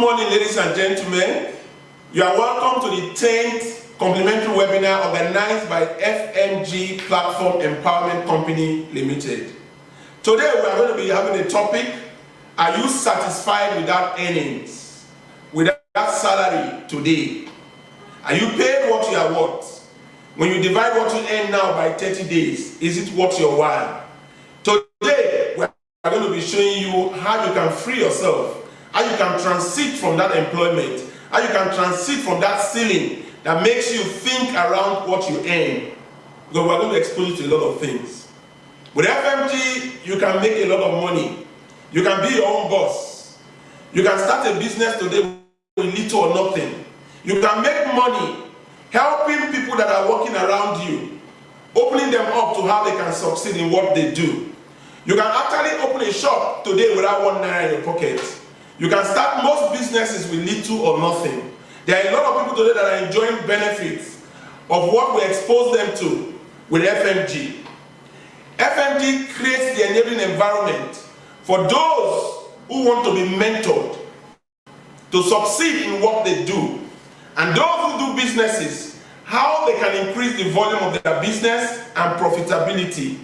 morning, ladies and gentlemen. You are welcome to the 10th complimentary webinar organized by FMG Platform Empowerment Company Limited. Today we are going to be having a topic: are you satisfied with that earnings, with that salary today? Are you paid what you are worth? When you divide what you earn now by 30 days, is it worth your while? Today we are going to be showing you how you can free yourself, how you can transit from that employment, how you can transit from that ceiling that makes you think around what you earn. Because we're going to expose you to a lot of things. With FMG, you can make a lot of money. You can be your own boss. You can start a business today with little or nothing. You can make money helping people that are working around you, opening them up to how they can succeed in what they do. You can actually open a shop today without ₦1 in your pocket. You can start most businesses with little or nothing. There are a lot of people today that are enjoying benefits of what we expose them to with FMG. FMG creates the enabling environment for those who want to be mentored to succeed in what they do, and those who do businesses, how they can increase the volume of their business and profitability.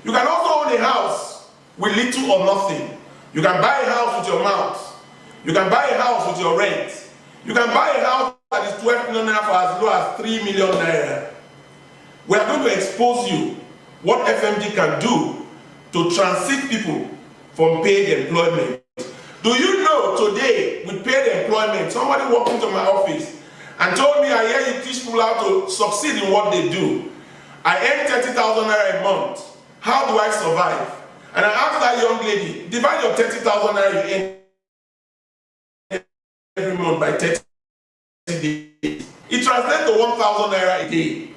You can also own a house with little or nothing. You can buy a house with your mouth. You can buy a house with your rent. You can buy a house that is 12 million naira for as low as 3 million naira. We are going to expose you what FMG can do to transit people from paid employment. Do you know today, with paid employment, somebody walked into my office and told me, I hear you teach people how to succeed in what they do. I earn 30,000 naira a month. How do I survive? And I asked that young lady, divide your 30,000 naira you earn every month by 30 days. It translates to 1,000 naira a day.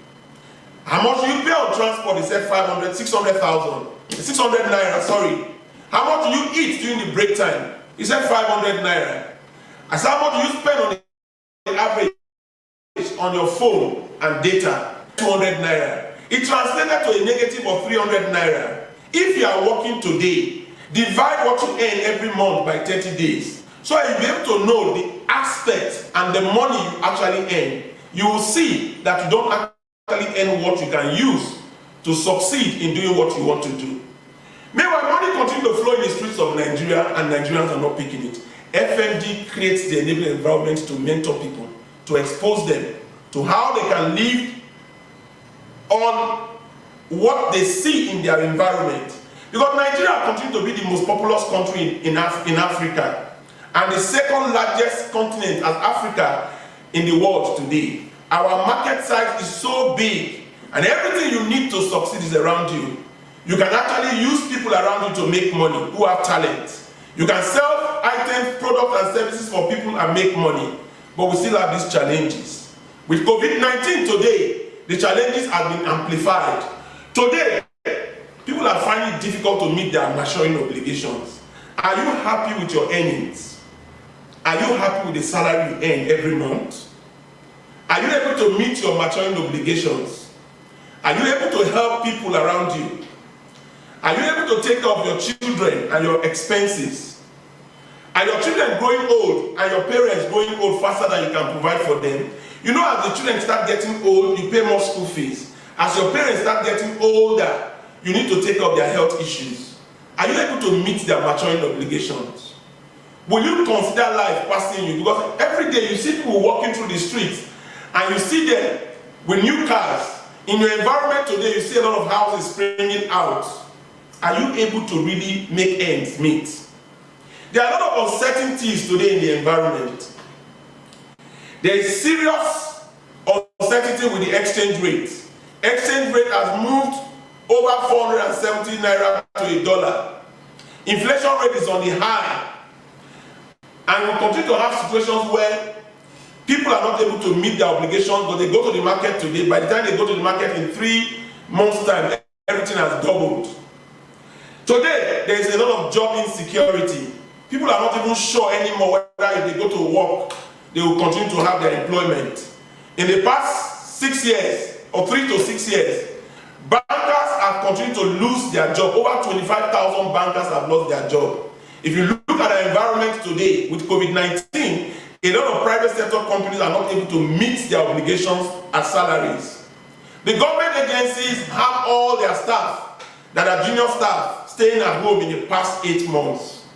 How much do you pay on transport? He said 500, 600,000. 600 naira, sorry. How much do you eat during the break time? He said 500 naira. I said, how much do you spend on the average on your phone and data? 200 naira. It translated to a negative of 300 naira. If you are working today, divide what you earn every month by 30 days. So you'll be able to know the aspect and the money you actually earn. You will see that you don't actually earn what you can use to succeed in doing what you want to do. Meanwhile, money continues to flow in the streets of Nigeria and Nigerians are not picking it. FMG creates the enabling environment to mentor people, to expose them to how they can live on what they see in their environment. Because Nigeria continues to be the most populous country in Africa, and the second largest continent as Africa in the world today. Our market size is so big, and everything you need to succeed is around you. You can actually use people around you to make money who have talent. You can sell items, products, and services for people and make money, but we still have these challenges. With COVID-19 today, the challenges have been amplified. Today, people are finding it difficult to meet their maturing obligations. Are you happy with your earnings? Are you happy with the salary you earn every month? Are you able to meet your maturing obligations? Are you able to help people around you? Are you able to take care of your children and your expenses? Are your children growing old and your parents growing old faster than you can provide for them? You know, as the children start getting old, you pay more school fees. As your parents start getting older, you need to take care of their health issues. Are you able to meet their maturing obligations? Will you consider life passing you? Because every day you see people walking through the streets and you see them with new cars. In your environment today, you see a lot of houses springing out. Are you able to really make ends meet? There are a lot of uncertainties today in the environment. There is serious uncertainty with the exchange rate. Exchange rate has moved over 470 naira to a dollar. Inflation rate is on the high. And we continue to have situations where people are not able to meet their obligations, but they go to the market today. By the time they go to the market in 3 months' time, everything has doubled. Today, there is a lot of job insecurity. People are not even sure anymore whether if they go to work, they will continue to have their employment. In the past 6 years, or 3 to 6 years, bankers have continued to lose their job. Over 25,000 bankers have lost their job. If you look at the environment today with COVID-19, A lot of private sector companies are not able to meet their obligations as salaries. The government agencies have all their staff that are junior staff staying at home in the past 8 months.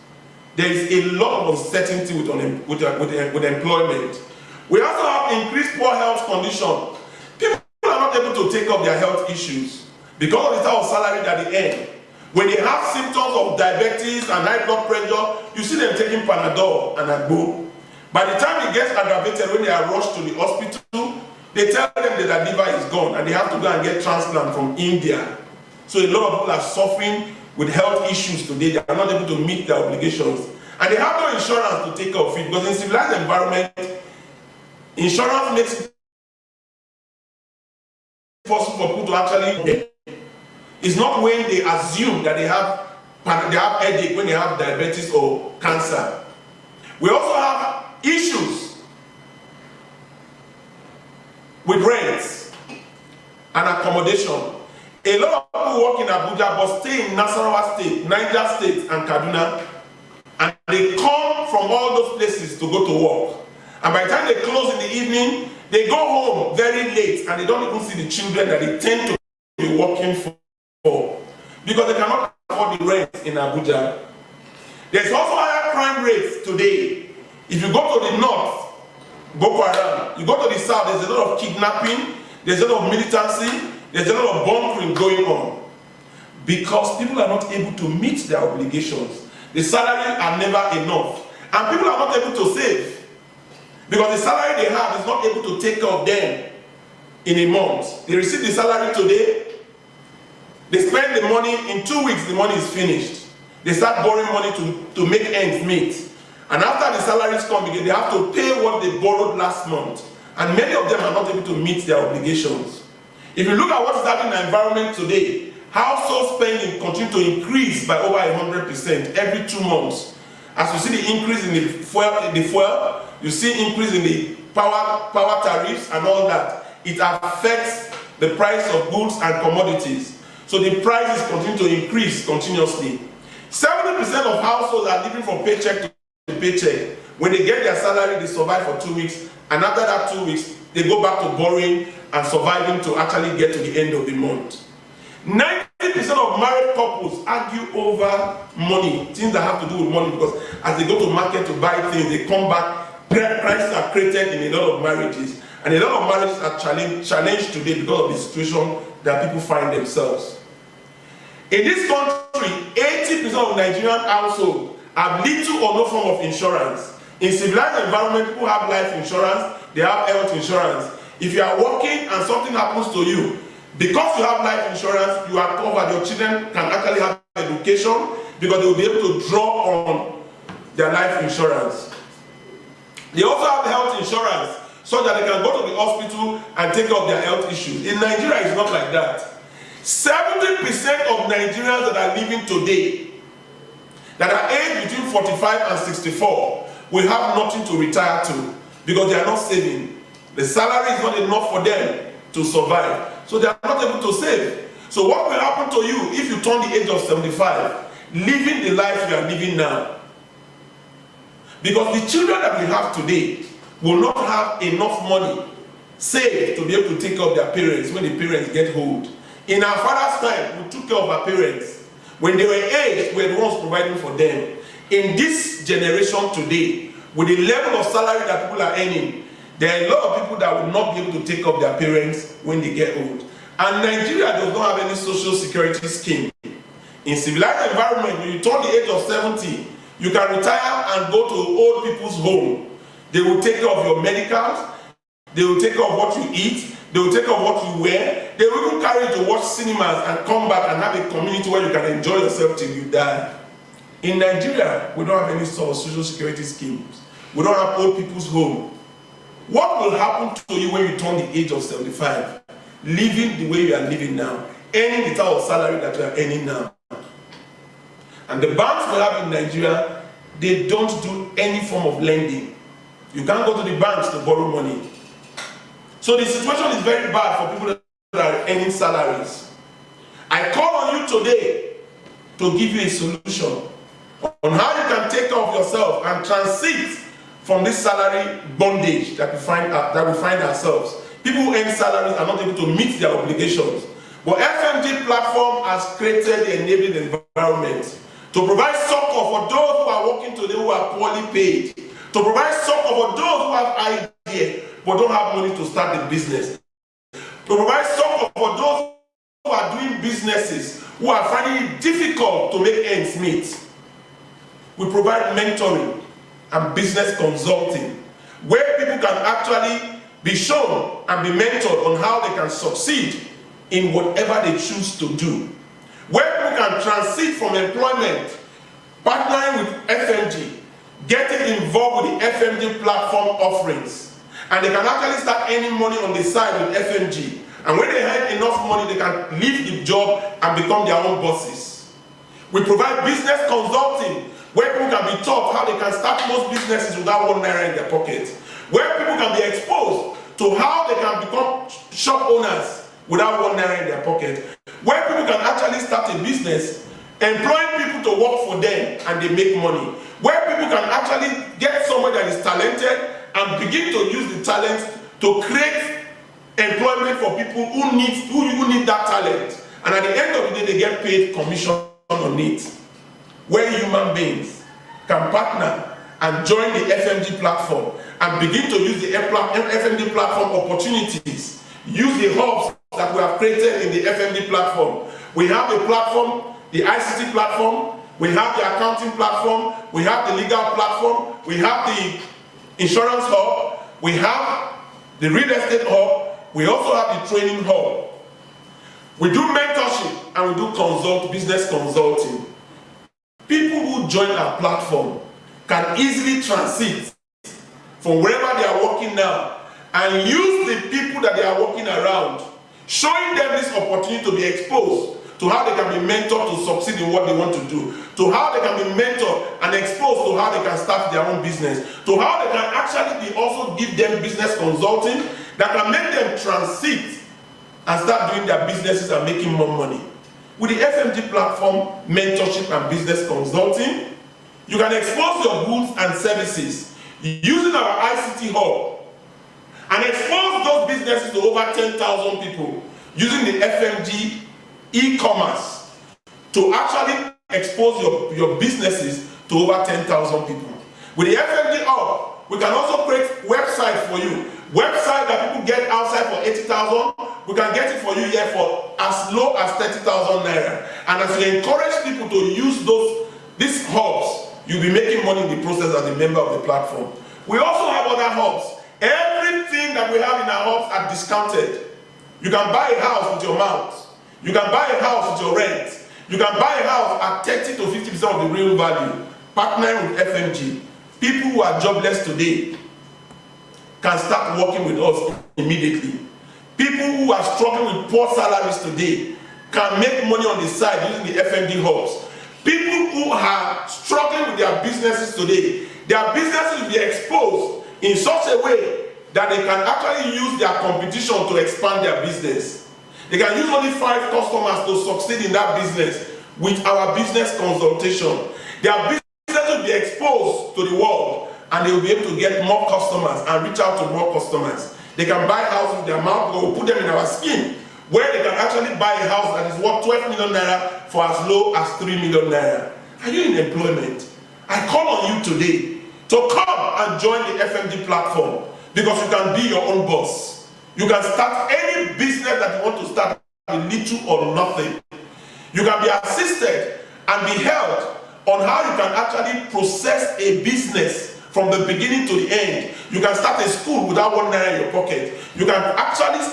There is a lot of uncertainty with employment. We also have increased poor health condition. People are not able to take up their health issues because of the type of salary that they earn. When they have symptoms of diabetes and high blood pressure, you see them taking Panadol and Agbo. By the time it gets aggravated, when they are rushed to the hospital, they tell them that their liver is gone and they have to go and get transplant from India. So a lot of people are suffering with health issues today. They are not able to meet their obligations. And they have no insurance to take care of it, because in civilized environment, insurance makes it possible for people to actually. It's not when they assume that they have headache, when they have diabetes or cancer. We also have issues with rents and accommodation. A lot of people work in Abuja but stay in Nasarawa State, Niger State, and Kaduna, and they come from all those places to go to work. And by the time they close in the evening, they go home very late and they don't even see the children that they tend to be working for, because they cannot afford the rent in Abuja. There's also higher crime rates today. If you go to the north, Boko Haram, you go to the south, there's a lot of kidnapping, there's a lot of militancy, there's a lot of bunkering going on, because people are not able to meet their obligations. The salary are never enough, and people are not able to save, because the salary they have is not able to take care of them in a month. They receive the salary today, they spend the money, in 2 weeks the money is finished. They start borrowing money to make ends meet. And after the salaries come again, they have to pay what they borrowed last month. And many of them are not able to meet their obligations. If you look at what is happening in the environment today, household spending continues to increase by over 100% every 2 months. As you see the increase in the fuel, you see increase in the power tariffs and all that. It affects the price of goods and commodities. So the prices continue to increase continuously. 70% of households are living from paycheck to paycheck. When they get their salary, they survive for 2 weeks, and after that 2 weeks, they go back to borrowing and surviving to actually get to the end of the month. 90% of married couples argue over money, things that have to do with money, because as they go to market to buy things, they come back, prices are created in a lot of marriages, and a lot of marriages are challenged today because of the situation that people find themselves. In this country, 80% of Nigerian households have little or no form of insurance. In civilized environment, people have life insurance, they have health insurance. If you are working and something happens to you, because you have life insurance, you are covered. Your children can actually have education because they will be able to draw on their life insurance. They also have health insurance so that they can go to the hospital and take care of their health issues. In Nigeria, it's not like that. 70% of Nigerians that are living today, that are aged between 45 and 64, will have nothing to retire to because they are not saving. The salary is not enough for them to survive, so they are not able to save. So what will happen to you if you turn the age of 75, living the life you are living now? Because the children that we have today will not have enough money saved to be able to take care of their parents when the parents get old. In our father's time, we took care of our parents. When they were aged, we were the ones providing for them. In this generation today, with the level of salary that people are earning, there are a lot of people that will not be able to take care of their parents when they get old. And Nigeria does not have any social security scheme. In civilized environment, when you turn the age of 70, you can retire and go to old people's home. They will take care of your medicals, they will take care of what you eat, they will take care of what you wear, they will even carry you to watch cinemas and come back and have a community where you can enjoy yourself till you die. In Nigeria, we don't have any sort of social security schemes. We don't have old people's home. What will happen to you when you turn the age of 75? Living the way you are living now, earning the type of salary that you are earning now. And the banks we have in Nigeria, they don't do any form of lending. You can't go to the banks to borrow money. So the situation is very bad for people that are earning salaries. I call on you today to give you a solution on how you can take care of yourself and transit from this salary bondage that we find ourselves. People who earn salaries are not able to meet their obligations. But FMG platform has created the enabling environment to provide succor for those who are working today who are poorly paid, to provide succor for those who have ideas but don't have money to start the business, to provide succor for those who are doing businesses who are finding it difficult to make ends meet. We provide mentoring and business consulting where people can actually be shown and be mentored on how they can succeed in whatever they choose to do. Where people can transit from employment, partnering with FMG, getting involved with the FMG platform offerings, and they can actually start earning money on the side with FMG. And when they have enough money, they can leave the job and become their own bosses. We provide business consulting where people can be taught how they can start most businesses without ₦1 in their pocket. Where people can be exposed to how they can become shop owners without ₦1 in their pocket. Where people can actually start a business, employing people to work for them and they make money. Where people can actually get someone that is talented and begin to use the talent to create employment for people who need that talent. And at the end of the day, they get paid commission on it. Where human beings can partner and join the FMG platform and begin to use the FMG platform opportunities, use the hubs that we have created in the FMG platform. We have the platform, the ICT platform, we have the accounting platform, we have the legal platform, we have the insurance hub, we have the real estate hub, we also have the training hub. We do mentorship and we do business consulting. People who join our platform can easily transit from wherever they are working now and use the people that they are working around, showing them this opportunity to be exposed to how they can be mentored to succeed in what they want to do, to how they can be mentored and exposed to how they can start their own business, to how they can actually also give them business consulting that can make them transit and start doing their businesses and making more money. With the FMG platform, mentorship and business consulting, you can expose your goods and services using our ICT hub and expose those businesses to over 10,000 people using the FMG e-commerce to actually expose your businesses to over 10,000 people. With the FMG hub, we can also create websites for you. Website that people get outside for 80,000, we can get it for you here for as low as 30,000 naira. And as we encourage people to use these hubs, you'll be making money in the process as a member of the platform. We also have other hubs. Everything that we have in our hubs are discounted. You can buy a house with your mouth. You can buy a house with your rent. You can buy a house at 30 to 50% of the real value. Partnering with FMG. People who are jobless today can start working with us immediately. People who are struggling with poor salaries today can make money on the side using the FMG hubs. People who are struggling with their businesses today, their businesses will be exposed in such a way that they can actually use their competition to expand their business. They can use only 5 customers to succeed in that business with our business consultation. Their business will be exposed to the world and they will be able to get more customers and reach out to more customers. They can buy houses with their mouth, or we'll put them in our scheme where they can actually buy a house that is worth 12 million naira for as low as 3 million naira. Are you in employment? I call on you today to come and join the FMG platform because you can be your own boss. You can start any business that you want to start with little or nothing. You can be assisted and be helped on how you can actually process a business from the beginning to the end. You can start a school without ₦1 in your pocket. You can actually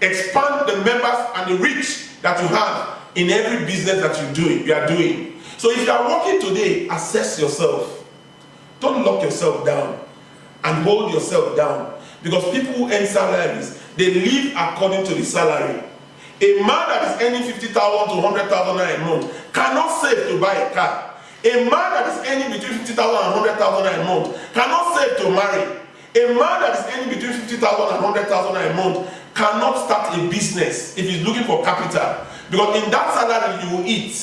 expand the members and the reach that you have in every business that you are doing. So if you are working today, assess yourself. Don't lock yourself down and hold yourself down, because people who earn salaries, they live according to the salary. A man that is earning 50,000 to 100,000 naira a month cannot save to buy a car. A man that is earning between 50,000 and 100,000 a month cannot save to marry. A man that is earning between 50,000 and 100,000 a month cannot start a business if he's looking for capital. Because in that salary you will eat,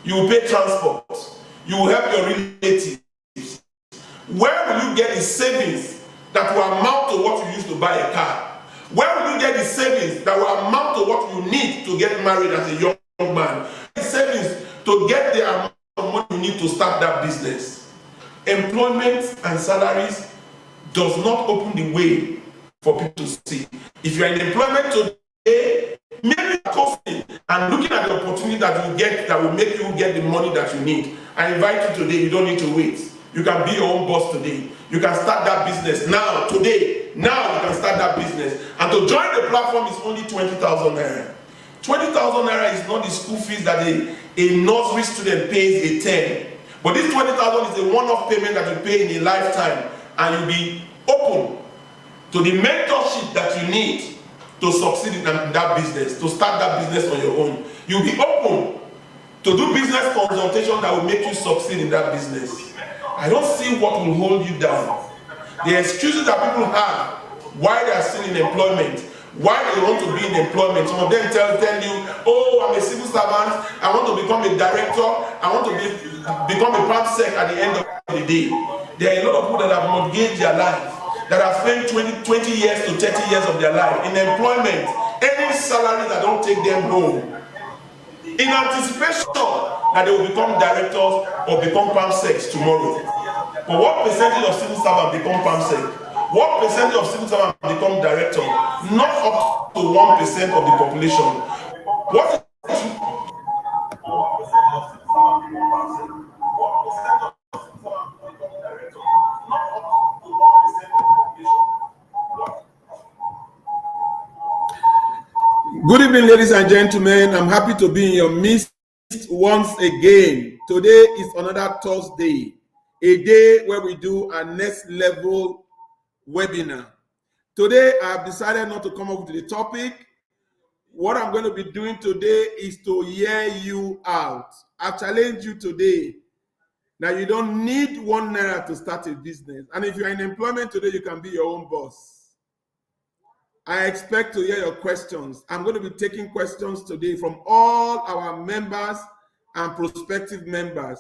you will pay transport, you will help your relatives. Where will you get the savings that will amount to what you used to buy a car? Where will you get the savings that will amount to what you need to get married as a young man? The savings to get the amount of money you need to start that business. Employment and salaries does not open the way for people to see. If you are in employment today, maybe coughing and looking at the opportunity that you get that will make you get the money that you need. I invite you today, you don't need to wait. You can be your own boss today. You can start that business now, today. Now you can start that business. And to join the platform is only 20,000 naira. 20,000 naira is not the school fees that a nursery student pays a term. But this 20,000 is a one-off payment that you pay in a lifetime, and you'll be open to the mentorship that you need to succeed in that business, to start that business on your own. You'll be open to do business consultation that will make you succeed in that business. I don't see what will hold you down. The excuses that people have why they are still in employment, why they want to be in employment. Some of them tell you, oh, I'm a civil servant, I want to become a director, I want to become a PAMSEC at the end of the day. There are a lot of people that have mortgaged their life, that have spent 20 years to 30 years of their life in employment, any salary that don't take them home, in anticipation that they will become directors or become PAMSECs tomorrow. But what percentage of civil servants become PAMSEC? What percentage of civil servants become director? Not up to 1% of the population. What Good evening, ladies and gentlemen. I'm happy to be in your midst once again. Today is another Thursday, a day where we do our next level webinar. Today, I have decided not to come up with the topic. What I'm going to be doing today is to hear you out. I've challenged you today. Now, you don't need 1 naira to start a business. And if you're in employment today, you can be your own boss. I expect to hear your questions. I'm going to be taking questions today from all our members and prospective members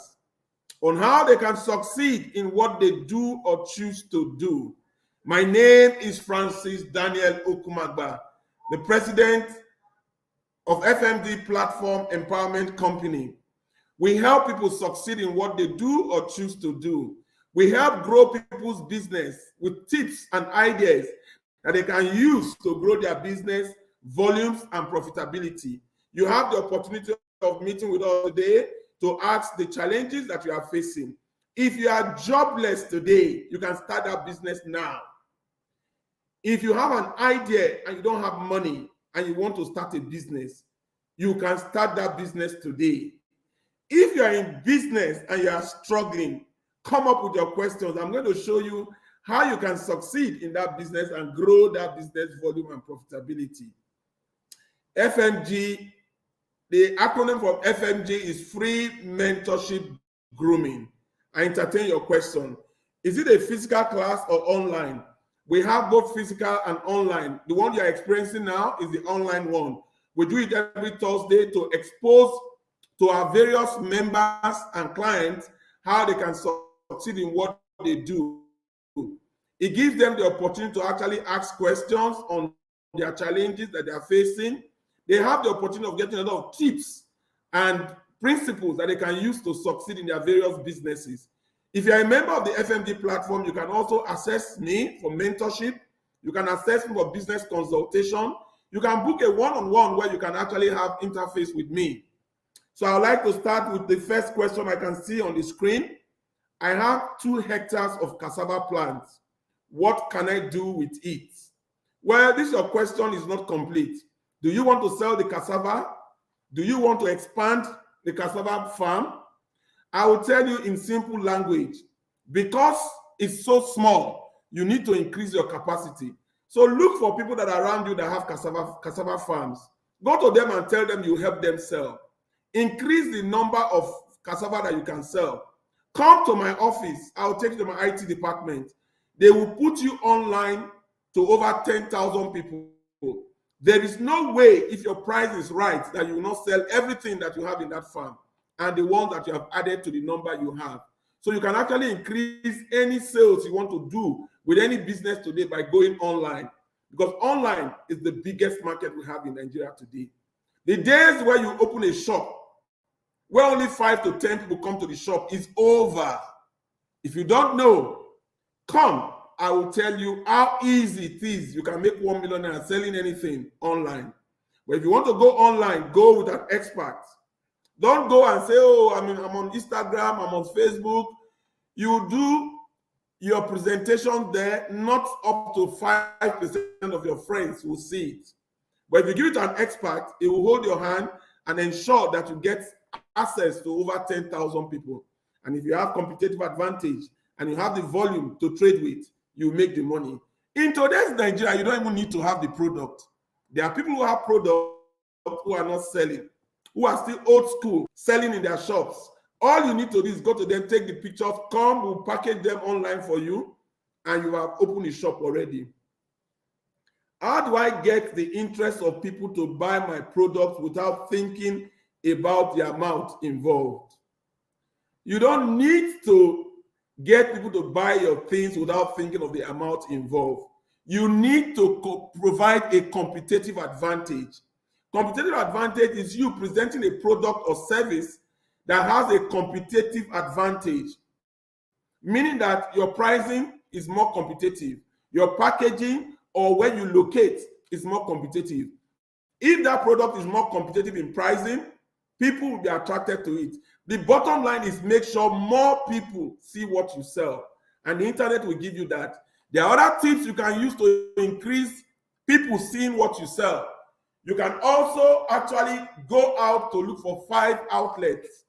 on how they can succeed in what they do or choose to do. My name is Francis Okumagba, the president of FMD Platform Empowerment Company. We help people succeed in what they do or choose to do. We help grow people's business with tips and ideas that they can use to grow their business volumes and profitability. You have the opportunity of meeting with us today to ask the challenges that you are facing. If you are jobless today, you can start that business now. If you have an idea and you don't have money and you want to start a business, you can start that business today. If you are in business and you are struggling, come up with your questions. I'm going to show you how you can succeed in that business and grow that business volume and profitability. FMG, the acronym for FMG is Free Mentorship Grooming. I entertain your question. Is it a physical class or online? We have both physical and online. The one you are experiencing now is the online one. We do it every Thursday to expose to our various members and clients how they can succeed in what they do. It gives them the opportunity to actually ask questions on their challenges that they are facing. They have the opportunity of getting a lot of tips and principles that they can use to succeed in their various businesses. If you're a member of the FMD platform, you can also access me for mentorship. You can access me for business consultation. You can book a one-on-one where you can actually have interface with me. So I would like to start with the first question I can see on the screen. I have 2 hectares of cassava plants. What can I do with it? Well, this your question is not complete. Do you want to sell the cassava? Do you want to expand the cassava farm? I will tell you in simple language, because it's so small, you need to increase your capacity. So look for people that are around you that have cassava farms. Go to them and tell them you help them sell. Increase the number of cassava that you can sell. Come to my office. I'll take you to my IT department. They will put you online to over 10,000 people. There is no way, if your price is right, that you will not sell everything that you have in that farm and the ones that you have added to the number you have. So you can actually increase any sales you want to do with any business today by going online, because online is the biggest market we have in Nigeria today. The days where you open a shop where only 5 to 10 people come to the shop is over. If you don't know, come. I will tell you how easy it is. You can make 1 million naira selling anything online. But if you want to go online, go with an expert. Don't go and say, oh, I'm on Instagram, I'm on Facebook. You do your presentation there, not up to 5% of your friends will see it. But if you give it to an expert, it will hold your hand and ensure that you get access to over 10,000 people. And if you have competitive advantage and you have the volume to trade with, you make the money. In today's Nigeria, you don't even need to have the product. There are people who have product who are not selling, who are still old school, selling in their shops. All you need to do is go to them, take the pictures, come, we'll package them online for you, and you have opened a shop already. How do I get the interest of people to buy my products without thinking about the amount involved? You don't need to get people to buy your things without thinking of the amount involved. You need to provide a competitive advantage. Competitive advantage is you presenting a product or service that has a competitive advantage, meaning that your pricing is more competitive, your packaging or where you locate is more competitive. If that product is more competitive in pricing, people will be attracted to it. The bottom line is make sure more people see what you sell, and the internet will give you that. There are other tips you can use to increase people seeing what you sell. You can also actually go out to look for 5 outlets.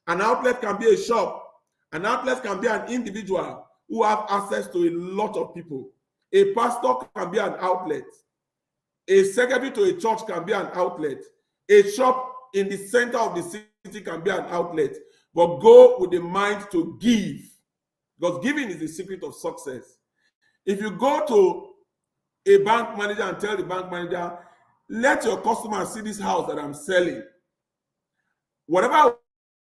An outlet can be a shop. An outlet can be an individual who have access to a lot of people. A pastor can be an outlet. A secretary to a church can be an outlet. A shop in the center of the city can be an outlet. But go with the mind to give, because giving is the secret of success. If you go to a bank manager and tell the bank manager, let your customers see this house that I'm selling. Whatever I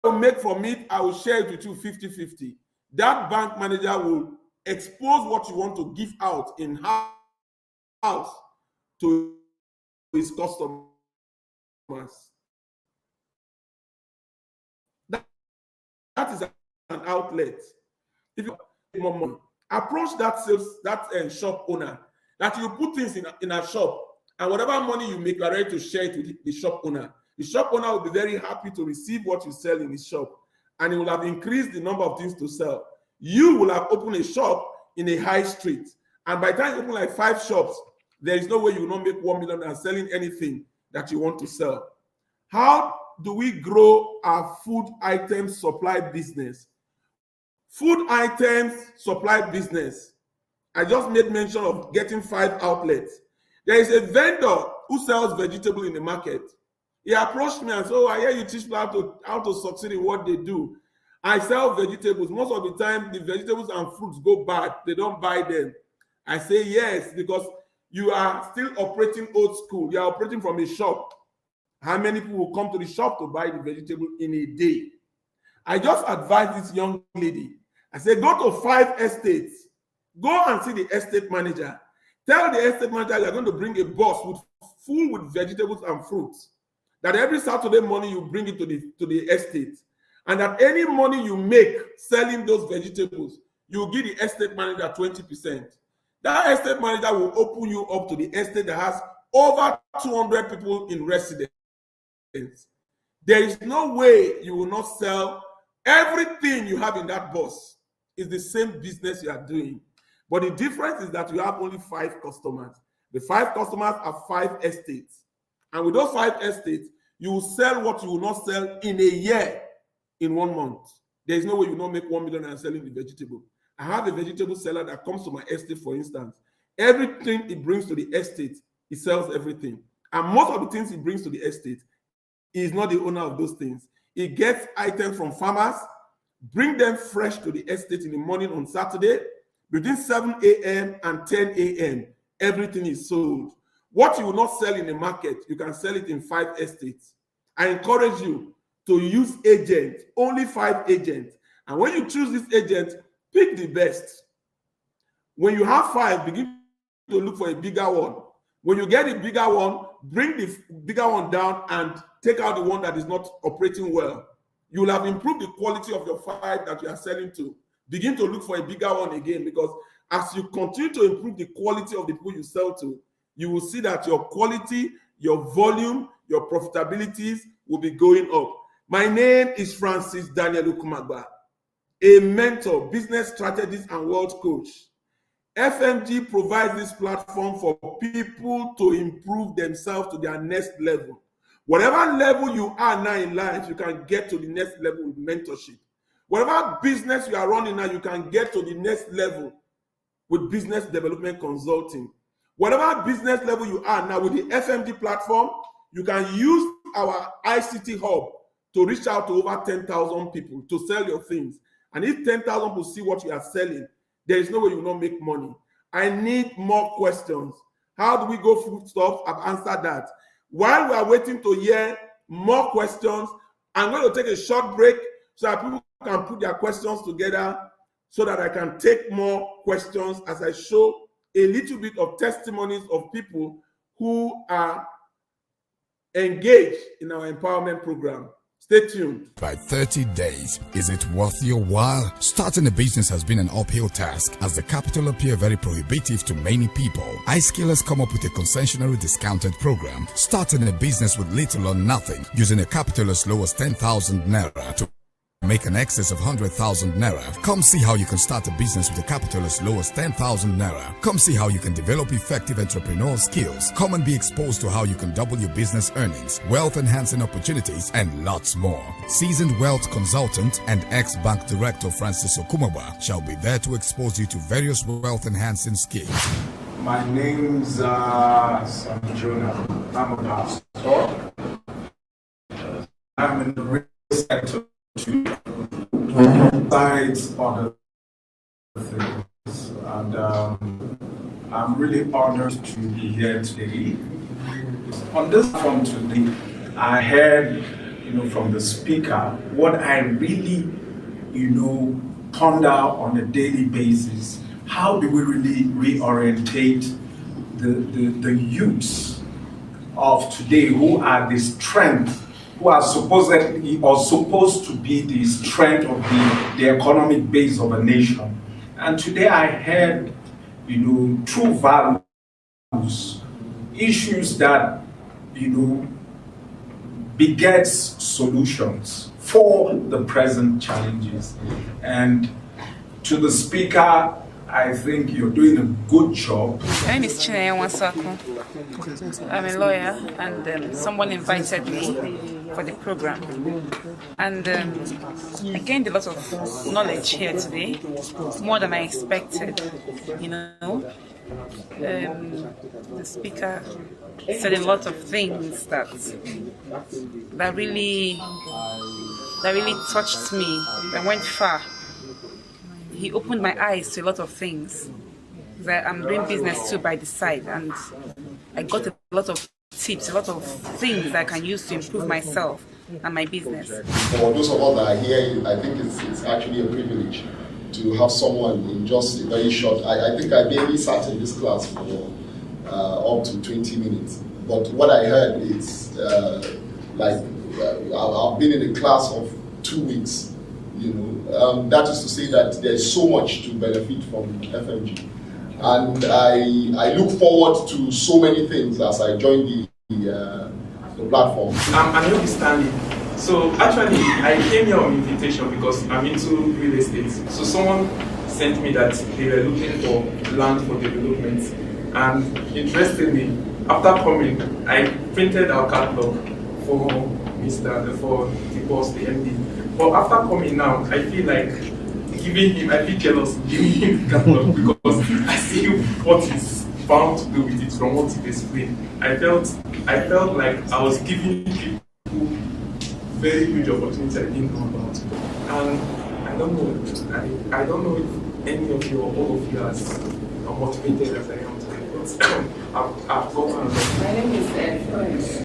will make from it, I will share it with you 50-50. That bank manager will expose what you want to give out in house to his customers. That is an outlet. If you have more money, approach that shop owner, that you put things in a shop, and whatever money you make, you are ready to share it with the shop owner. The shop owner will be very happy to receive what you sell in his shop, and he will have increased the number of things to sell. You will have opened a shop in a high street, and by the time you open like 5 shops, there is no way you will not make 1 million and selling anything that you want to sell. How do we grow our food items supply business? Food items supply business. I just made mention of getting 5 outlets. There is a vendor who sells vegetables in the market. He approached me and said, oh, I hear you teach people how to succeed in what they do. I sell vegetables. Most of the time, the vegetables and fruits go bad. They don't buy them. I say yes, because you are still operating old school. You are operating from a shop. How many people will come to the shop to buy the vegetable in a day? I just advised this young lady. I said, go to 5 estates. Go and see the estate manager. Tell the estate manager you're going to bring a bus full with vegetables and fruits. That every Saturday morning you bring it to the estate. And that any money you make selling those vegetables, you give the estate manager 20%. That estate manager will open you up to the estate that has over 200 people in residence. There is no way you will not sell everything you have in that bus. It's the same business you are doing. But the difference is that you have only 5 customers. The 5 customers are 5 estates. And with those 5 estates, you will sell what you will not sell in a year, in 1 month. There is no way you will not make 1 million and selling the vegetable. I have a vegetable seller that comes to my estate, for instance. Everything he brings to the estate, he sells everything. And most of the things he brings to the estate, he is not the owner of those things. He gets items from farmers, bring them fresh to the estate in the morning on Saturday. Between 7 a.m. and 10 a.m., everything is sold. What you will not sell in the market, you can sell it in 5 estates. I encourage you to use agents, only 5 agents. And when you choose this agent, pick the best. When you have 5, begin to look for a bigger one. When you get a bigger one, bring the bigger one down and take out the one that is not operating well. You will have improved the quality of your 5 that you are selling to. Begin to look for a bigger one again, because as you continue to improve the quality of the people you sell to, you will see that your quality, your volume, your profitabilities will be going up. My name is Francis Okumagba, a mentor, business strategist, and wealth coach. FMG provides this platform for people to improve themselves to their next level. Whatever level you are now in life, you can get to the next level with mentorship. Whatever business you are running now, you can get to the next level with business development consulting. Whatever business level you are now with the FMG platform, you can use our ICT hub to reach out to over 10,000 people to sell your things. And if 10,000 people see what you are selling, there is no way you will not make money. I need more questions. How do we go through stuff? I've answered that. While we are waiting to hear more questions, I'm going to take a short break so that people can put their questions together so that I can take more questions as I show a little bit of testimonies of people who are engaged in our empowerment program. Stay tuned. By 30 days, is it worth your while? Starting a business has been an uphill task as the capital appear very prohibitive to many people. iSkillers come up with a concessionary discounted program, starting a business with little or nothing, using a capital as low as 10,000 naira to make an excess of 100,000 naira. Come see how you can start a business with a capital as low as 10,000 naira. Come see how you can develop effective entrepreneurial skills. Come and be exposed to how you can double your business earnings, wealth enhancing opportunities, and lots more. Seasoned wealth consultant and ex-bank director Francis Okumagba shall be there to expose you to various wealth enhancing skills. My name's Jonah. I'm a pastor. I'm in the real sector. Besides other things, and I'm really honored to be here today. On this forum today, I heard, from the speaker what I really, ponder on a daily basis. How do we really reorientate the youths of today who are the strength, who are supposedly or supposed to be the strength of the economic base of a nation. And today I heard, true values, issues that, begets solutions for the present challenges. And to the speaker, I think you're doing a good job. My name is Chinaya Wansako. I'm a lawyer, and someone invited me for the program. And I gained a lot of knowledge here today, more than I expected. The speaker said a lot of things that really touched me, that went far. He opened my eyes to a lot of things. That I'm doing business too by the side, and I got a lot of tips, a lot of things that I can use to improve myself and my business. For those of us that are here, I think it's actually a privilege to have someone in just a very short. I think I barely sat in this class for up to 20 minutes. But what I heard is I've been in a class of 2 weeks. That is to say that there's so much to benefit from FMG. And I look forward to so many things as I join the platform. I'm Yogi Stanley. So actually, I came here on invitation because I'm into real estate. So someone sent me that they were looking for land for development. And interestingly, after coming, I printed our catalog for the boss, the MD. But after coming now, I feel like I feel jealous giving him the catalog because I see what he's bound to do with it from what he explained. I felt like I was giving people very huge opportunity I didn't know about. And I don't know if any of you or all of you are motivated as I am today, but I've gotten. My name is Ed.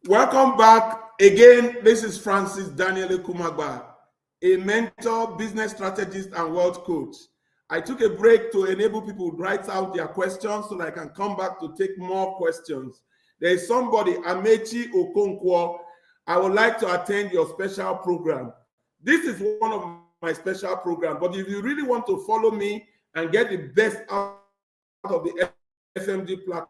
Welcome back Again, this is Francis Okumagba, a mentor, business strategist, and wealth coach. I took a break to enable people to write out their questions so that I can come back to take more questions. There is somebody, Amechi Okonkwo. I would like to attend your special program. This is one of my special programs, but if you really want to follow me and get the best out of the FMG platform,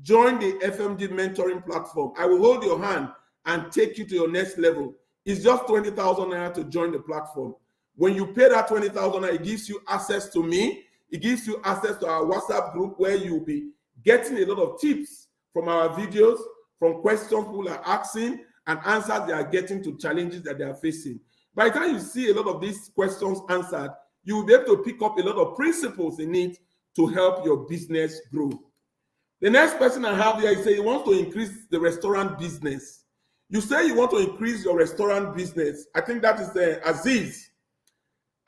join the FMG mentoring platform. I will hold your hand and take you to your next level. It's just 20,000 naira to join the platform. When you pay that 20,000 naira, it gives you access to me. It gives you access to our WhatsApp group where you'll be getting a lot of tips from our videos, from questions people are asking, and answers they are getting to challenges that they are facing. By the time you see a lot of these questions answered, you will be able to pick up a lot of principles in it to help your business grow. The next person I have here, he says he wants to increase the restaurant business. You say you want to increase your restaurant business. I think that is Aziz.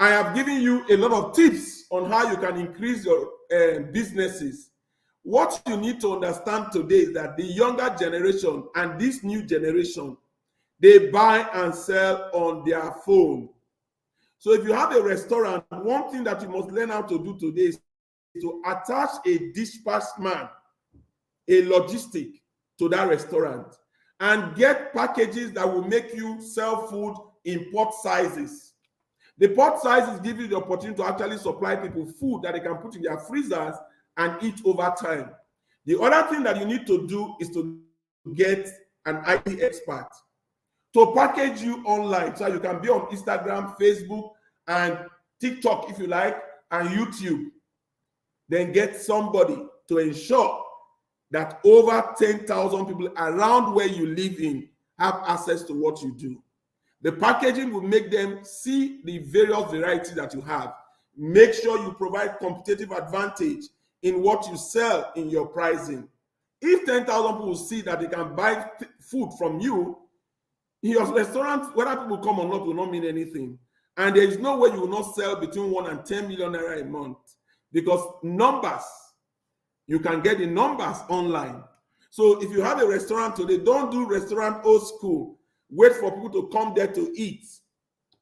I have given you a lot of tips on how you can increase your businesses. What you need to understand today is that the younger generation and this new generation, they buy and sell on their phone. So if you have a restaurant, one thing that you must learn how to do today is to attach a dispatch man, a logistic to that restaurant, and get packages that will make you sell food in pot sizes. The pot sizes give you the opportunity to actually supply people food that they can put in their freezers and eat over time. The other thing that you need to do is to get an IT expert to package you online so you can be on Instagram, Facebook, and TikTok if you like, and YouTube. Then get somebody to ensure that over 10,000 people around where you live in have access to what you do. The packaging will make them see the various varieties that you have. Make sure you provide competitive advantage in what you sell in your pricing. If 10,000 people see that they can buy food from you, your restaurant, whether people come or not, will not mean anything. And there is no way you will not sell between 1 and 10 million naira a month, because numbers, you can get the numbers online. So if you have a restaurant today, don't do restaurant old school. Wait for people to come there to eat.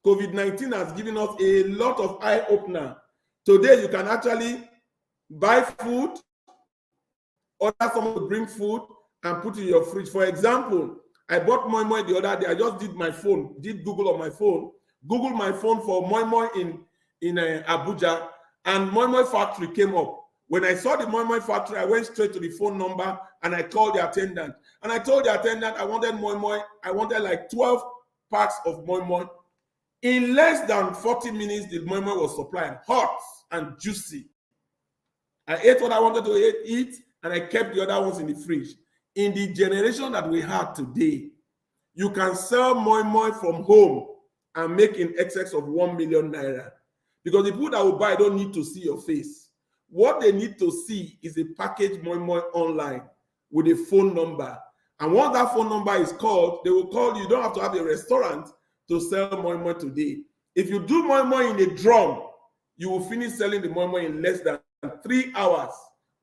COVID-19 has given us a lot of eye-opener. Today, you can actually buy food, order someone to bring food, and put it in your fridge. For example, I bought moi moi the other day. I just did my phone, did Google on my phone, Googled my phone for moi moi in Abuja, and moi moi factory came up. When I saw the moi moi factory, I went straight to the phone number and I called the attendant. And I told the attendant I wanted moi moi. I wanted like 12 packs of moi moi. In less than 40 minutes, the moi moi was supplied, hot and juicy. I ate what I wanted to eat, and I kept the other ones in the fridge. In the generation that we have today, you can sell moi moi from home and make in excess of 1 million naira. Because the people that will buy don't need to see your face. What they need to see is a package moi moi online with a phone number. And once that phone number is called, they will call you. You don't have to have a restaurant to sell moi moi today. If you do moi moi in a drum, you will finish selling the moi moi in less than 3 hours.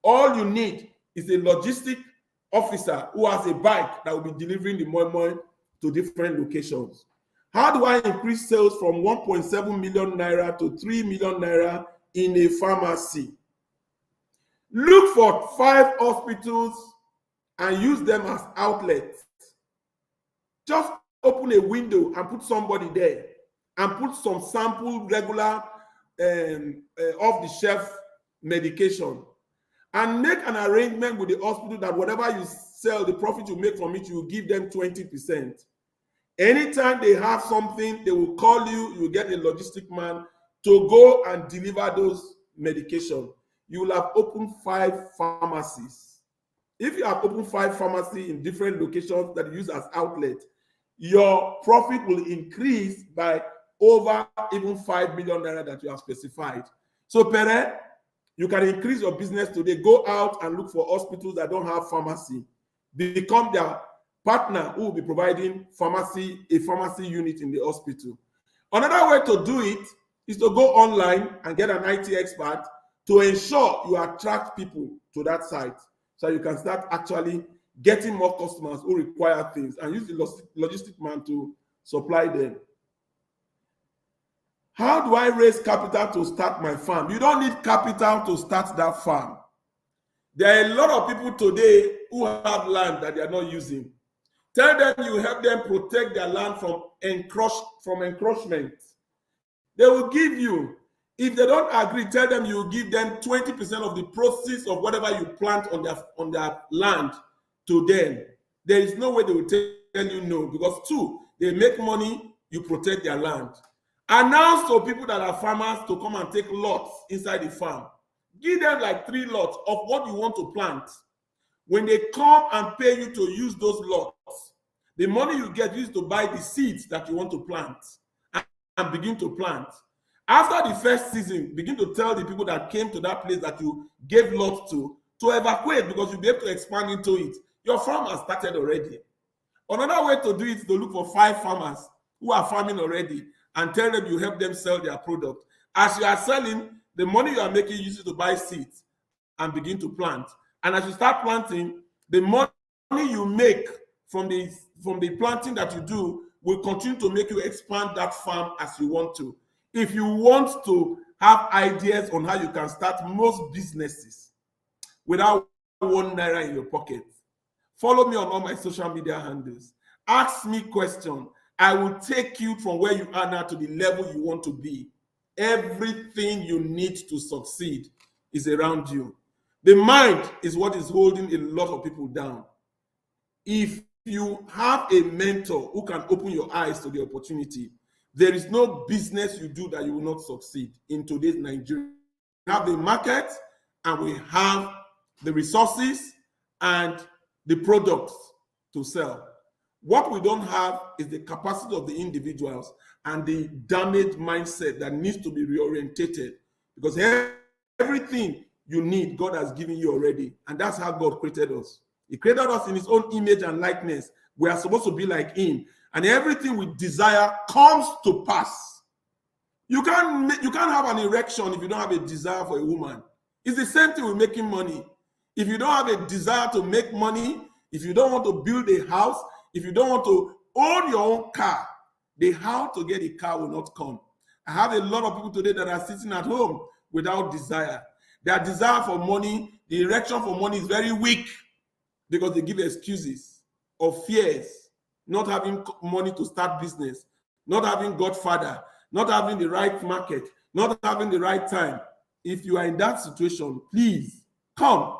All you need is a logistic officer who has a bike that will be delivering the moi moi to different locations. How do I increase sales from 1.7 million naira to 3 million naira in a pharmacy? Look for 5 hospitals and use them as outlets. Just open a window and put somebody there and put some sample regular off-the-shelf medication, and make an arrangement with the hospital that whatever you sell, the profit you make from it, you will give them 20%. Anytime they have something, they will call you. You get a logistic man to go and deliver those medication. You will have opened 5 pharmacies. If you have opened 5 pharmacies in different locations that you use as outlet, your profit will increase by over even 5 million naira that you have specified. So, Pere, you can increase your business today. Go out and look for hospitals that don't have pharmacy. Become their partner who will be providing a pharmacy unit in the hospital. Another way to do it is to go online and get an IT expert to ensure you attract people to that site, so you can start actually getting more customers who require things, and use the logistic man to supply them. How do I raise capital to start my farm? You don't need capital to start that farm. There are a lot of people today who have land that they are not using. Tell them you help them protect their land from encroachment. They will give you. If they don't agree, tell them you will give them 20% of the proceeds of whatever you plant on their land to them. There is no way they will tell you no, because two, they make money, you protect their land. Announce to people that are farmers to come and take lots inside the farm. Give them like 3 lots of what you want to plant. When they come and pay you to use those lots, the money you get used to buy the seeds that you want to plant and begin to plant. After the first season, begin to tell the people that came to that place that you gave lots to evacuate, because you'll be able to expand into it. Your farm has started already. Another way to do it is to look for 5 farmers who are farming already and tell them you help them sell their product. As you are selling, the money you are making, use it to buy seeds and begin to plant. And as you start planting, the money you make from the planting that you do will continue to make you expand that farm as you want to. If you want to have ideas on how you can start most businesses without 1 naira in your pocket, follow me on all my social media handles. Ask me questions. I will take you from where you are now to the level you want to be. Everything you need to succeed is around you. The mind is what is holding a lot of people down. If you have a mentor who can open your eyes to the opportunity, there is no business you do that you will not succeed in today's Nigeria. We have the market and we have the resources and the products to sell. What we don't have is the capacity of the individuals and the damaged mindset that needs to be reorientated, because everything you need, God has given you already. And that's how God created us. He created us in his own image and likeness. We are supposed to be like him. And everything we desire comes to pass. You can't have an erection if you don't have a desire for a woman. It's the same thing with making money. If you don't have a desire to make money, if you don't want to build a house, if you don't want to own your own car, the how to get a car will not come. I have a lot of people today that are sitting at home without desire. Their desire for money, the erection for money is very weak because they give excuses of fears, not having money to start business, not having Godfather, not having the right market, not having the right time. If you are in that situation, please come.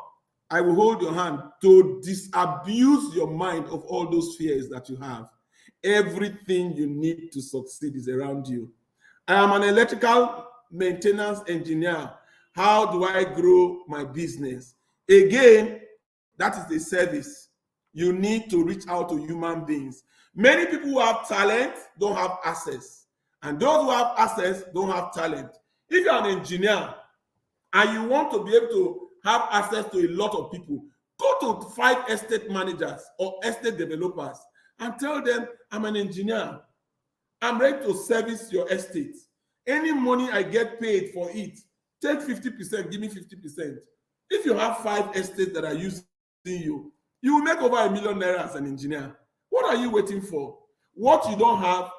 I will hold your hand to disabuse your mind of all those fears that you have. Everything you need to succeed is around you. I am an electrical maintenance engineer. How do I grow my business? Again, that is the service. You need to reach out to human beings. Many people who have talent don't have access. And those who have access don't have talent. If you're an engineer and you want to be able to have access to a lot of people, go to 5 estate managers or estate developers and tell them, I'm an engineer. I'm ready to service your estate. Any money I get paid for it, take 50%, give me 50%. If you have 5 estates that are using you, you will make over ₦1 million as an engineer. What are you waiting for? What you don't have,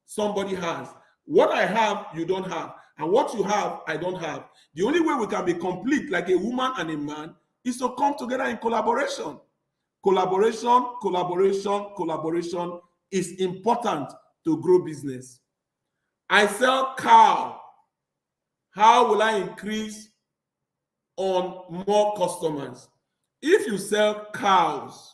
somebody has. What I have, you don't have. And what you have, I don't have. The only way we can be complete like a woman and a man is to come together in collaboration. Collaboration, collaboration, collaboration is important to grow business. I sell cow. How will I increase on more customers? If you sell cows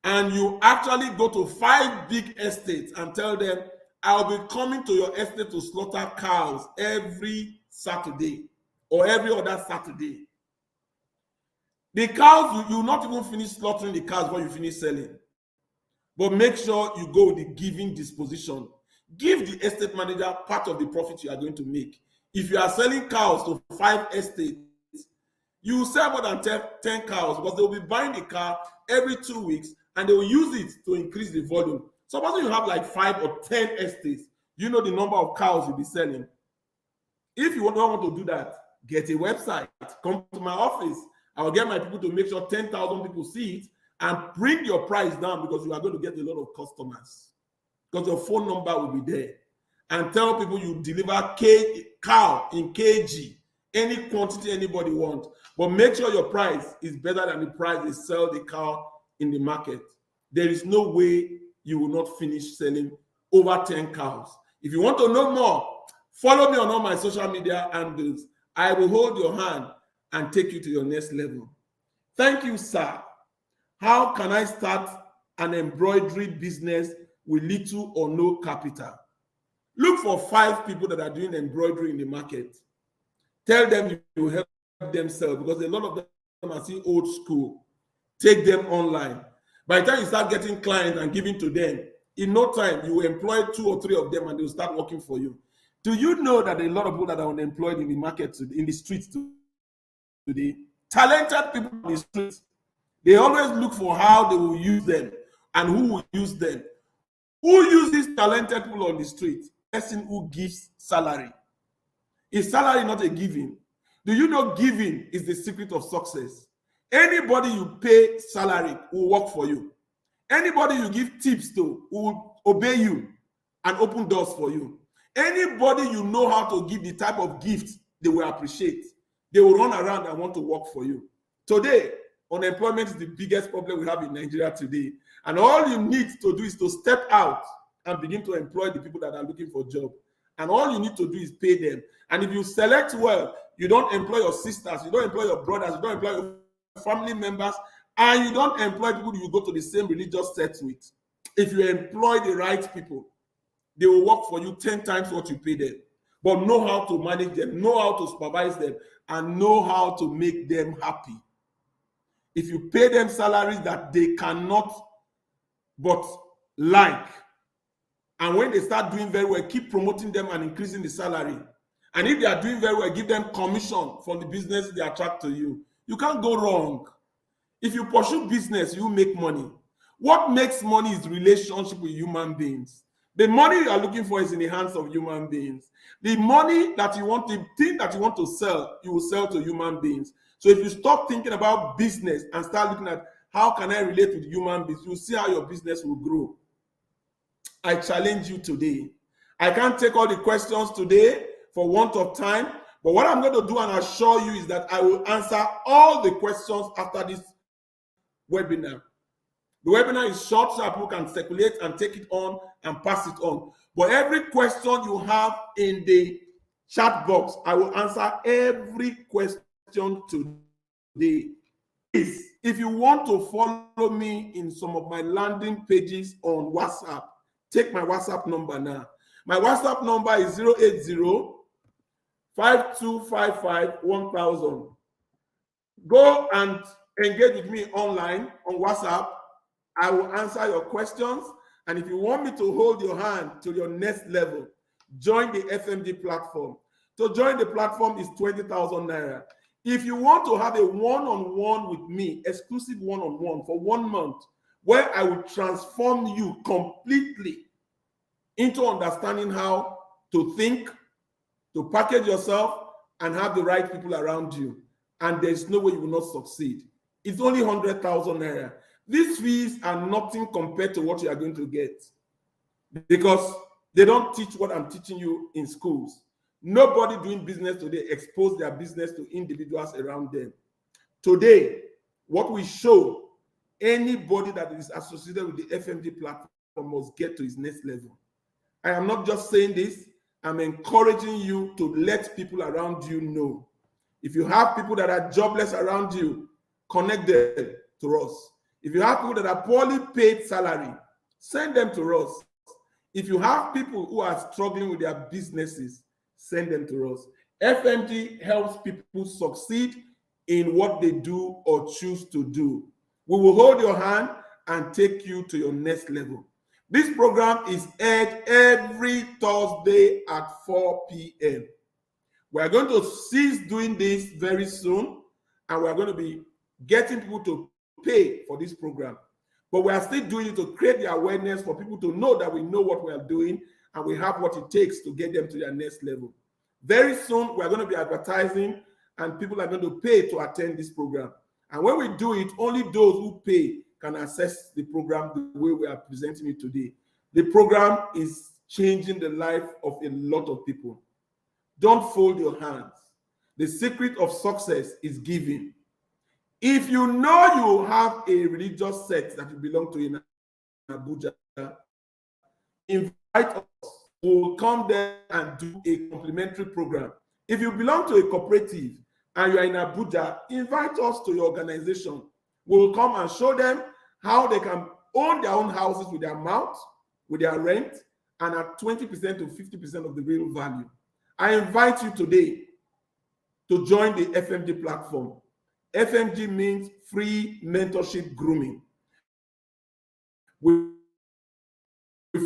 and you actually go to 5 big estates and tell them, I'll be coming to your estate to slaughter cows every Saturday or every other Saturday. The cows, you will not even finish slaughtering the cows when you finish selling. But make sure you go with the giving disposition. Give the estate manager part of the profit you are going to make. If you are selling cows to 5 estates, you will sell more than 10 cows because they will be buying the car every 2 weeks and they will use it to increase the volume. Suppose you have like 5 or 10 estates, you know the number of cows you'll be selling. If you don't want to do that, get a website, come to my office. I will get my people to make sure 10,000 people see it, and bring your price down, because you are going to get a lot of customers, because your phone number will be there. And tell people you deliver cow in kg, any quantity anybody wants, but make sure your price is better than the price they sell the cow in the market. There is no way you will not finish selling over 10 cows. If you want to know more, follow me on all my social media handles. I will hold your hand and take you to your next level. Thank you, sir. How can I start an embroidery business with little or no capital? Look for 5 people that are doing embroidery in the market. Tell them you will help them sell, because a lot of them are still old school. Take them online. By the time you start getting clients and giving to them, in no time, you will employ 2 or 3 of them and they will start working for you. Do you know that a lot of people that are unemployed in the market, in the streets today, talented people in the streets, they always look for how they will use them and who will use them. Who uses talented people on the street? Person who gives salary. Is salary not a giving? Do you know giving is the secret of success? Anybody you pay salary will work for you. Anybody you give tips to will obey you and open doors for you. Anybody you know how to give the type of gift they will appreciate, they will run around and want to work for you. Today, unemployment is the biggest problem we have in Nigeria today. And all you need to do is to step out and begin to employ the people that are looking for a job. And all you need to do is pay them. And if you select well, you don't employ your sisters, you don't employ your brothers, you don't employ your family members, and you don't employ people you go to the same religious sect with. If you employ the right people, they will work for you 10 times what you pay them. But know how to manage them, know how to supervise them, and know how to make them happy. If you pay them salaries that they cannot but like, and when they start doing very well, keep promoting them and increasing the salary. And if they are doing very well, give them commission for the business they attract to you. You can't go wrong. If you pursue business, you make money. What makes money is relationship with human beings. The money you are looking for is in the hands of human beings. The money that you want, the thing that you want to sell, you will sell to human beings. So if you stop thinking about business and start looking at how can I relate with human beings, you'll see how your business will grow. I challenge you today. I can't take all the questions today for want of time, but what I'm going to do and assure you is that I will answer all the questions after this webinar. The webinar is short so people can circulate and take it on and pass it on. But every question you have in the chat box, I will answer every question today. Please, if you want to follow me in some of my landing pages on WhatsApp, take my WhatsApp number now. My WhatsApp number is 080-5255-1000. Go and engage with me online on WhatsApp. I will answer your questions. And if you want me to hold your hand to your next level, join the FMG platform. To join the platform is 20,000 naira. If you want to have a one-on-one with me, exclusive one-on-one for 1 month, where I will transform you completely into understanding how to think, to package yourself, and have the right people around you, and there's no way you will not succeed. It's only 100,000 naira. These fees are nothing compared to what you are going to get, because they don't teach what I'm teaching you in schools. Nobody doing business today expose their business to individuals around them. Today, what we show, anybody that is associated with the FMG platform must get to his next level. I am not just saying this, I'm encouraging you to let people around you know. If you have people that are jobless around you, connect them to us. If you have people that are poorly paid salary, send them to us. If you have people who are struggling with their businesses, send them to us. FMG helps people succeed in what they do or choose to do. We will hold your hand and take you to your next level. This program is aired every Thursday at 4 p.m. We are going to cease doing this very soon, and we are going to be getting people to pay for this program. But we are still doing it to create the awareness for people to know that we know what we are doing and we have what it takes to get them to their next level. Very soon, we are going to be advertising and people are going to pay to attend this program. And when we do it, only those who pay can access the program the way we are presenting it today. The program is changing the life of a lot of people. Don't fold your hands. The secret of success is giving. If you know you have a religious sect that you belong to in Abuja, invite us. We'll come there and do a complimentary program. If you belong to a cooperative and you are in Abuja, invite us to your organization. We'll come and show them how they can own their own houses with their mouth, with their rent, and at 20% to 50% of the real value. I invite you today to join the FMG platform. FMG means free mentorship grooming. We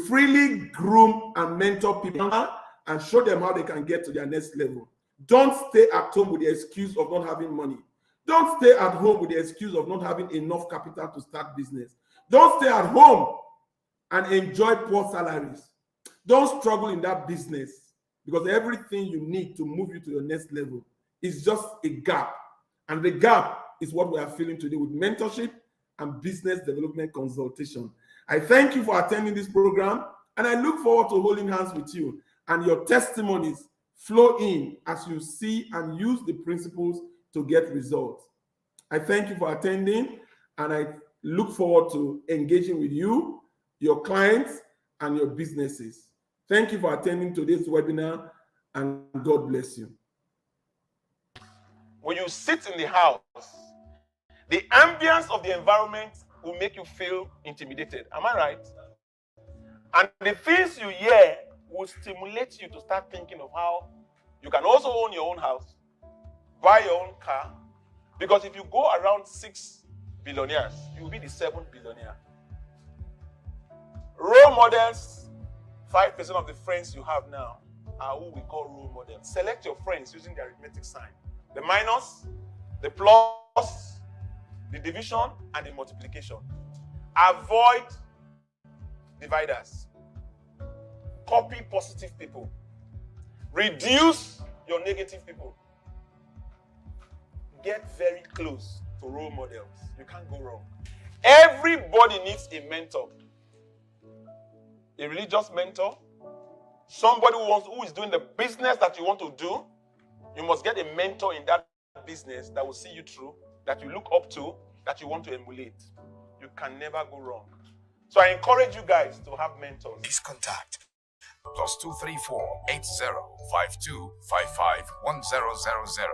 freely groom and mentor people and show them how they can get to their next level. Don't stay at home with the excuse of not having money. Don't stay at home with the excuse of not having enough capital to start business. Don't stay at home and enjoy poor salaries. Don't struggle in that business, because everything you need to move you to your next level is just a gap. And the gap is what we are feeling today with mentorship and business development consultation. I thank you for attending this program, and I look forward to holding hands with you and your testimonies flow in as you see and use the principles to get results. I thank you for attending, and I look forward to engaging with you, your clients, and your businesses. Thank you for attending today's webinar, and God bless you. When you sit in the house, the ambience of the environment will make you feel intimidated. Am I right? And the things you hear will stimulate you to start thinking of how you can also own your own house, buy your own car. Because if you go around 6 billionaires, you will be the 7th billionaire. Role models, 5% of the friends you have now are who we call role models. Select your friends using the arithmetic sign. The minus, the plus, the division, and the multiplication. Avoid dividers. Copy positive people. Reduce your negative people. Get very close to role models. You can't go wrong. Everybody needs a mentor. A religious mentor. Somebody who is doing the business that you want to do. You must get a mentor in that business that will see you through, that you look up to, that you want to emulate. You can never go wrong. So I encourage you guys to have mentors. Please contact +234 805255 1000.